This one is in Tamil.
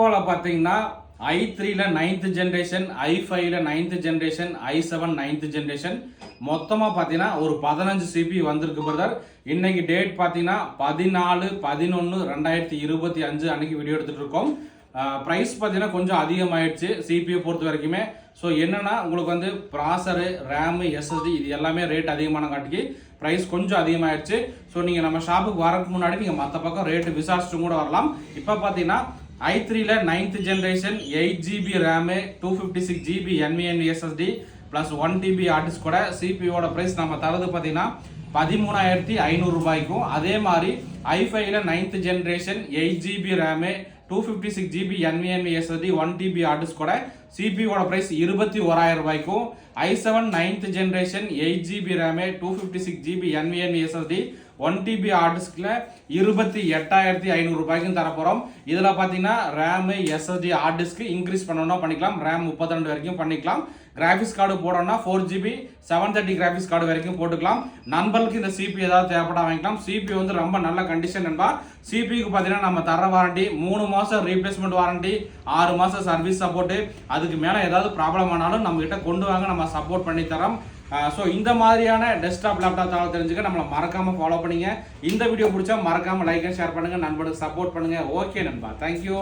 பார்த்தீங்கன்னா i3ல 9th ஜெனரேஷன், i5ல 9th generation, i7 9th generation மொத்தமாக பார்த்தீங்கன்னா ஒரு 15 CPU வந்திருக்கு பிரதர். இன்னைக்கு டேட் பார்த்தீங்கன்னா 14/11/2025 அன்னைக்கு வீடியோ எடுத்துட்டு இருக்கோம். ப்ரைஸ் பார்த்தீங்கன்னா கொஞ்சம் அதிகமாயிடுச்சு CPU பொறுத்த வரைக்குமே. ஸோ என்னன்னா உங்களுக்கு வந்து ப்ராசரு, ரேமு, எஸ்எஸ்டி இது எல்லாமே ரேட் அதிகமான காட்டிக்கு ப்ரைஸ் கொஞ்சம் அதிகமாயிடுச்சு. ஸோ நீங்கள் நம்ம ஷாப்புக்கு வரதுக்கு முன்னாடி நீங்கள் மற்ற பக்கம் ரேட்டு விசாரிச்சுட்டு கூட வரலாம். இப்போ பார்த்தீங்கன்னா i3ல 9th generation 8GB RAM, 256GB NVMe SSD plus 1TB hard disk கூட சிபியோட ப்ரைஸ் நம்ம தரது பார்த்தீங்கன்னா 13,500 ரூபாய்க்கும். அதே மாதிரி i5ல 9th generation 8GB RAM, 256GB NVMe SSD 1TB hard disk கூட சிபியோட ப்ரைஸ் 21,000 ரூபாய்க்கும். i7 9th generation 8GB RAM, 256GB NVMe SSD 1TB hard டிஸ்க்ல 28,500 ரூபாய்க்கும் தரப்போறோம். இதுல பாத்தீங்கன்னா RAM, SSD, hard disk increase பண்ணணும்னா பண்ணிக்கலாம். ரேம் 32 வரைக்கும் பண்ணிக்கலாம். கிராஃபிக்ஸ் கார்டு போடணும்னா 4GB 730 கிராஃபிக்ஸ் கார்டு வரைக்கும் போட்டுக்கலாம். நண்பர்களுக்கு இந்த சிபி ஏதாவது தேவைப்பட வாங்கிக்கலாம். சிபி வந்து ரொம்ப நல்ல கண்டிஷன் நண்பா. சிபிக்கு பார்த்தீங்கன்னா நம்ம தர வாரண்டி 3 மாதம் ரீப்ளேஸ்மெண்ட் வாரண்டி, 6 மாதம் சர்வீஸ் சப்போர்ட்டு. அதுக்கு மேலே ஏதாவது ப்ராப்ளம் ஆனாலும் நம்ம கிட்ட கொண்டு வாங்க, நம்ம சப்போர்ட் பண்ணி தரோம். ஸோ இந்த மாதிரியான டெஸ்க்டாப் லேப்டாப் தகவல் தெரிஞ்சுக்க நம்மளை மறக்காம ஃபாலோ பண்ணுங்க. இந்த வீடியோ பிடிச்சா மறக்காம லைக் அண்ட் ஷேர் பண்ணுங்க, நண்பர்களுக்கு சப்போர்ட் பண்ணுங்க. ஓகே நண்பா, தேங்க்யூ.